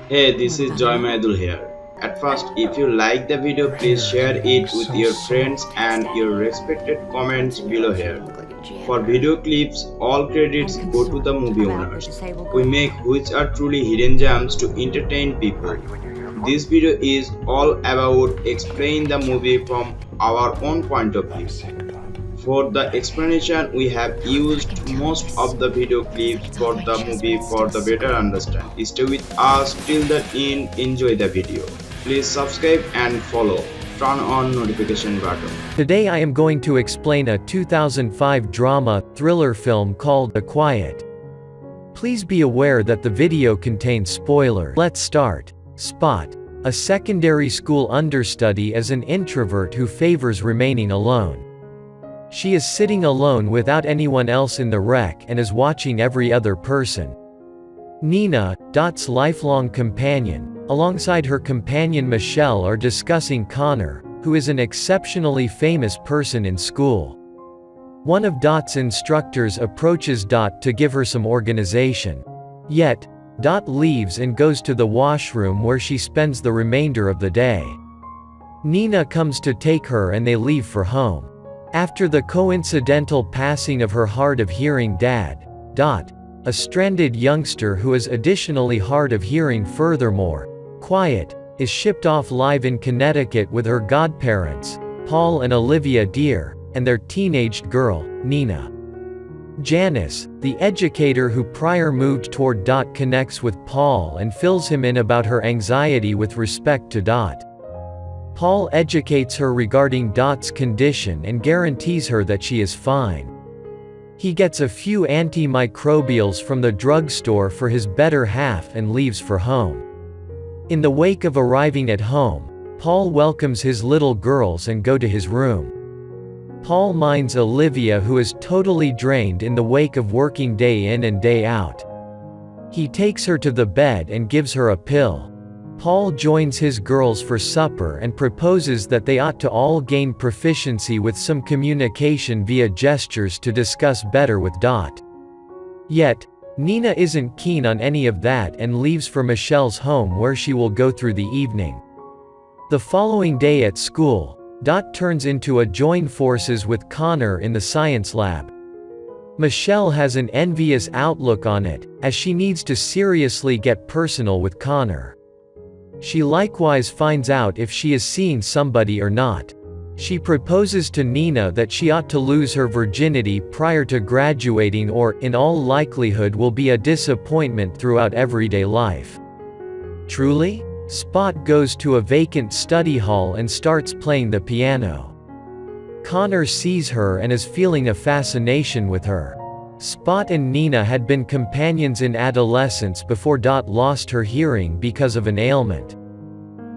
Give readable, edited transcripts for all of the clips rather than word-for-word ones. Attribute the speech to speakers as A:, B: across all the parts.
A: Hey, this is Joymahidul here. At first, if you like the video, please share it with your friends and your respected comments below here. For video clips, all credits go to the movie owners. We make which are truly hidden gems to entertain people. This video is all about explaining the movie from our own point of view. For the explanation, we have used most of the video clips for the movie for the better understanding. Stay with us till the end, enjoy the video. Please subscribe and follow. Turn on notification button.
B: Today I am going to explain a 2005 drama, thriller film called The Quiet. Please be aware that the video contains spoilers. Let's start. Spot. A secondary school understudy is an introvert who favors remaining alone. She is sitting alone without anyone else in the rec and is watching every other person. Nina, Dot's lifelong companion, alongside her companion Michelle are discussing Connor, who is an exceptionally famous person in school. One of Dot's instructors approaches Dot to give her some organization. Yet, Dot leaves and goes to the washroom where she spends the remainder of the day. Nina comes to take her and they leave for home. After the coincidental passing of her hard of hearing dad, Dot, a stranded youngster who is additionally hard of hearing furthermore, quiet, is shipped off live in Connecticut with her godparents, Paul and Olivia Deere, and their teenaged girl, Nina. Janice, the educator who prior moved toward Dot, connects with Paul and fills him in about her anxiety with respect to Dot. Paul educates her regarding Dot's condition and guarantees her that she is fine. He gets a few antimicrobials from the drugstore for his better half and leaves for home. In the wake of arriving at home, Paul welcomes his little girls and go to his room. Paul minds Olivia, who is totally drained in the wake of working day in and day out. He takes her to the bed and gives her a pill. Paul joins his girls for supper and proposes that they ought to all gain proficiency with some communication via gestures to discuss better with Dot. Yet, Nina isn't keen on any of that and leaves for Michelle's home where she will go through the evening. The following day at school, Dot turns into a join forces with Connor in the science lab. Michelle has an envious outlook on it, as she needs to seriously get personal with Connor. She likewise finds out if she is seeing somebody or not. She proposes to Nina that she ought to lose her virginity prior to graduating or, in all likelihood, will be a disappointment throughout everyday life. Truly? Spot goes to a vacant study hall and starts playing the piano. Connor sees her and is feeling a fascination with her. Spot and Nina had been companions in adolescence before Dot lost her hearing because of an ailment.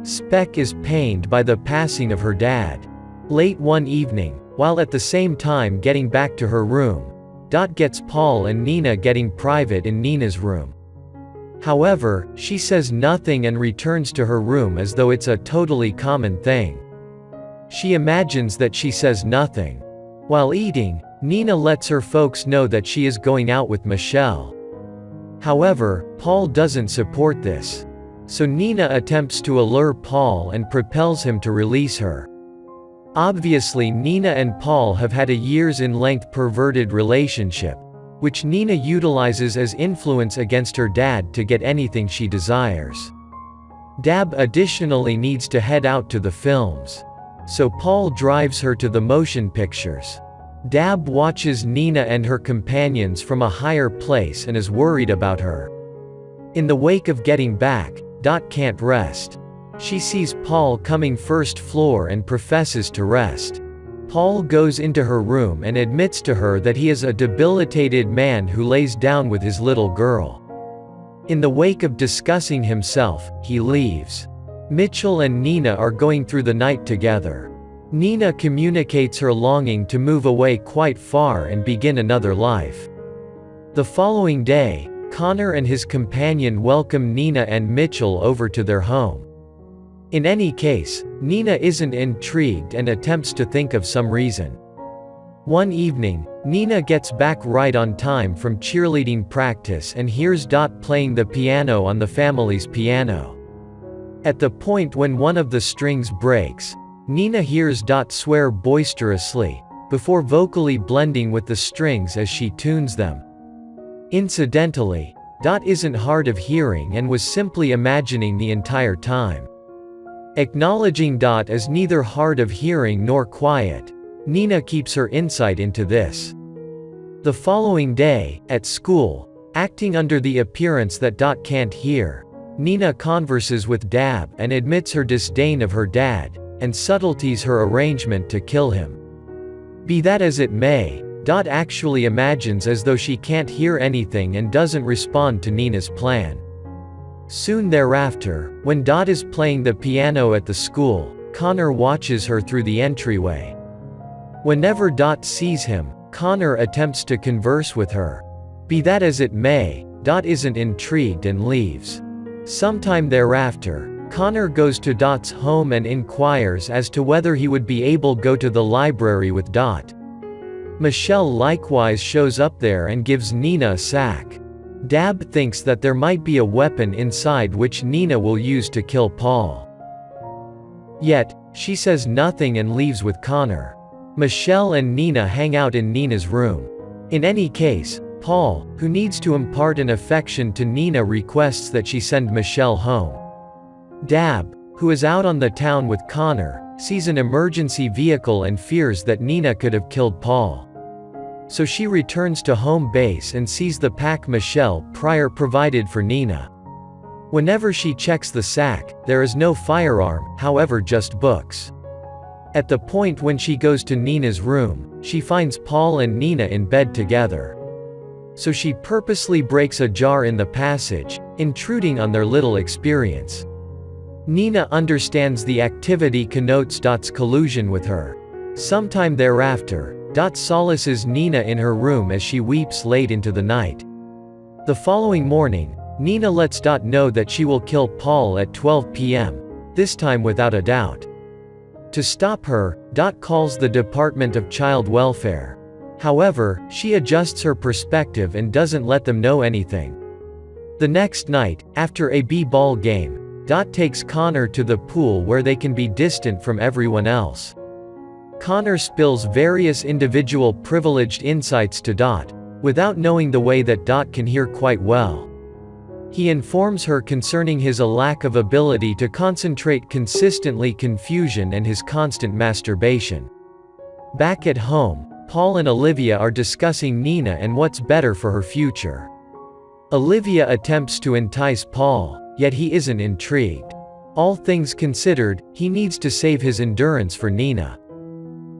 B: Speck is pained by the passing of her dad. Late one evening, while at the same time getting back to her room, Dot gets Paul and Nina getting private in Nina's room. However, she says nothing and returns to her room as though it's a totally common thing. She imagines that she says nothing. While eating, Nina lets her folks know that she is going out with Michelle. However, Paul doesn't support this. So Nina attempts to allure Paul and propels him to release her. Obviously, Nina and Paul have had a years-in-length perverted relationship, which Nina utilizes as influence against her dad to get anything she desires. Dab additionally needs to head out to the films. So Paul drives her to the motion pictures. Dab watches Nina and her companions from a higher place and is worried about her. In the wake of getting back, Dot can't rest. She sees Paul coming first floor and professes to rest. Paul goes into her room and admits to her that he is a debilitated man who lays down with his little girl. In the wake of discussing himself, he leaves. Mitchell and Nina are going through the night together. Nina communicates her longing to move away quite far and begin another life. The following day, Connor and his companion welcome Nina and Mitchell over to their home. In any case, Nina isn't intrigued and attempts to think of some reason. One evening, Nina gets back right on time from cheerleading practice and hears Dot playing the piano on the family's piano. At the point when one of the strings breaks, Nina hears Dot swear boisterously, before vocally blending with the strings as she tunes them. Incidentally, Dot isn't hard of hearing and was simply imagining the entire time. Acknowledging Dot as neither hard of hearing nor quiet, Nina keeps her insight into this. The following day, at school, acting under the appearance that Dot can't hear, Nina converses with Dab and admits her disdain of her dad, and subtleties her arrangement to kill him. Be that as it may, Dot actually imagines as though she can't hear anything and doesn't respond to Nina's plan. Soon thereafter, when Dot is playing the piano at the school, Connor watches her through the entryway. Whenever Dot sees him, Connor attempts to converse with her. Be that as it may, Dot isn't intrigued and leaves. Sometime thereafter, Connor goes to Dot's home and inquires as to whether he would be able to go to the library with Dot. Michelle likewise shows up there and gives Nina a sack. Dab thinks that there might be a weapon inside which Nina will use to kill Paul. Yet, she says nothing and leaves with Connor. Michelle and Nina hang out in Nina's room. In any case, Paul, who needs to impart an affection to Nina, requests that she send Michelle home. Dab, who is out on the town with Connor, sees an emergency vehicle and fears that Nina could have killed Paul. So she returns to home base and sees the pack Michelle prior provided for Nina. Whenever she checks the sack, there is no firearm, however just books. At the point when she goes to Nina's room, she finds Paul and Nina in bed together. So she purposely breaks a jar in the passage, intruding on their little experience. Nina understands the activity connotes Dot's collusion with her. Sometime thereafter, Dot solaces Nina in her room as she weeps late into the night. The following morning, Nina lets Dot know that she will kill Paul at 12 p.m., this time without a doubt. To stop her, Dot calls the Department of Child Welfare. However, she adjusts her perspective and doesn't let them know anything. The next night, after a b-ball game, Dot takes Connor to the pool where they can be distant from everyone else. Connor spills various individual privileged insights to Dot, without knowing the way that Dot can hear quite well. He informs her concerning his lack of ability to concentrate consistently, confusion and his constant masturbation. Back at home, Paul and Olivia are discussing Nina and what's better for her future. Olivia attempts to entice Paul, yet he isn't intrigued. All things considered, he needs to save his endurance for Nina.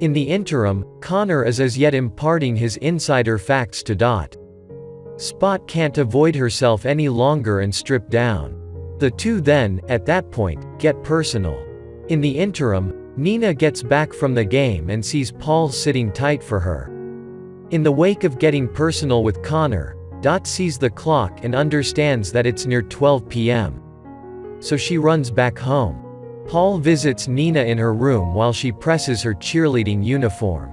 B: In the interim, Connor is as yet imparting his insider facts to Dot. Spot can't avoid herself any longer and strip down. The two then, at that point, get personal. In the interim, Nina gets back from the game and sees Paul sitting tight for her. In the wake of getting personal with Connor, Dot sees the clock and understands that it's near 12 p.m. So she runs back home. Paul visits Nina in her room while she presses her cheerleading uniform.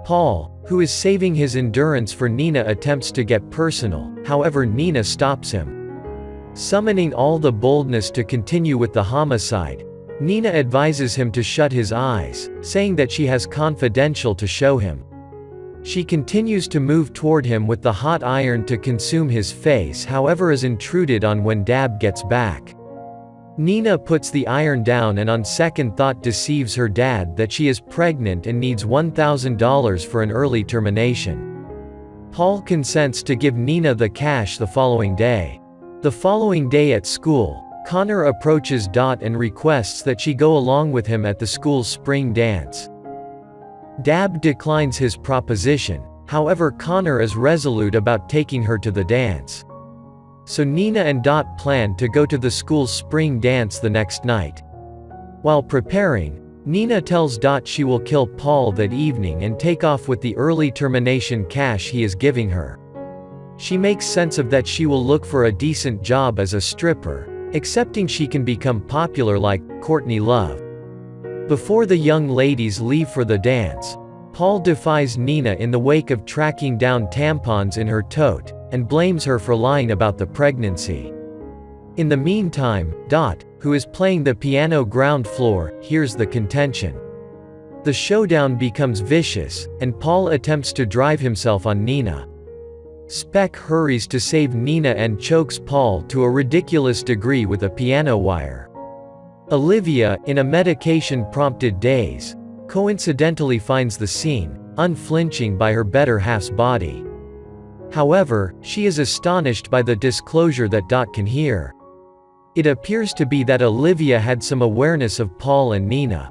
B: Paul, who is saving his endurance for Nina, attempts to get personal, however Nina stops him. Summoning all the boldness to continue with the homicide, Nina advises him to shut his eyes, saying that she has confidential to show him. She continues to move toward him with the hot iron to consume his face, however is intruded on when Dab gets back. Nina puts the iron down and on second thought deceives her dad that she is pregnant and needs $1,000 for an early termination. Paul consents to give Nina the cash the following day. The following day at school, Connor approaches Dot and requests that she go along with him at the school's spring dance. Dab declines his proposition, however Connor is resolute about taking her to the dance. So Nina and Dot plan to go to the school's spring dance the next night. While preparing, Nina tells Dot she will kill Paul that evening and take off with the early termination cash he is giving her. She makes sense of that she will look for a decent job as a stripper, accepting she can become popular like Courtney Love. Before the young ladies leave for the dance, Paul defies Nina in the wake of tracking down tampons in her tote, and blames her for lying about the pregnancy. In the meantime, Dot, who is playing the piano ground floor, hears the contention. The showdown becomes vicious, and Paul attempts to drive himself on Nina. Speck hurries to save Nina and chokes Paul to a ridiculous degree with a piano wire. Olivia, in a medication-prompted daze, coincidentally finds the scene, unflinching by her better half's body. However, she is astonished by the disclosure that Dot can hear. It appears to be that Olivia had some awareness of Paul and Nina.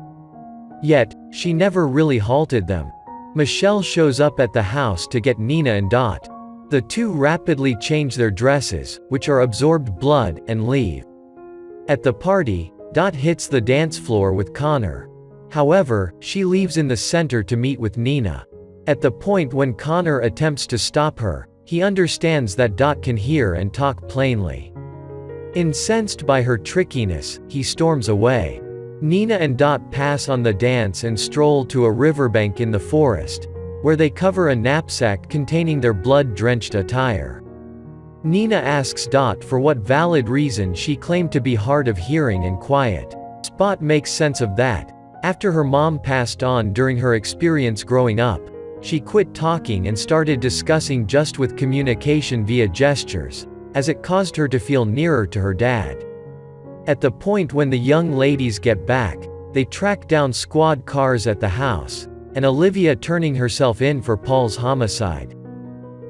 B: Yet, she never really halted them. Michelle shows up at the house to get Nina and Dot. The two rapidly change their dresses, which are absorbed blood, and leave. At the party, Dot hits the dance floor with Connor. However, she leaves in the center to meet with Nina. At the point when Connor attempts to stop her, he understands that Dot can hear and talk plainly. Incensed by her trickiness, he storms away. Nina and Dot pass on the dance and stroll to a riverbank in the forest, where they cover a knapsack containing their blood-drenched attire. Nina asks Dot for what valid reason she claimed to be hard of hearing and quiet. Spot makes sense of that. After her mom passed on during her experience growing up, she quit talking and started discussing just with communication via gestures, as it caused her to feel nearer to her dad. At the point when the young ladies get back, they track down squad cars at the house, and Olivia turning herself in for Paul's homicide.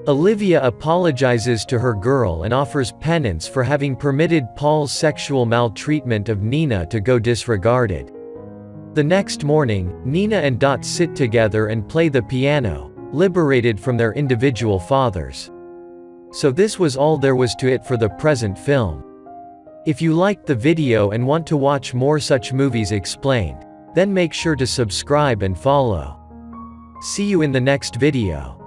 B: Olivia apologizes to her girl and offers penance for having permitted Paul's sexual maltreatment of Nina to go disregarded. The next morning, Nina and Dot sit together and play the piano, liberated from their individual fathers. So this was all there was to it for the present film. If you liked the video and want to watch more such movies explained, then make sure to subscribe and follow. See you in the next video.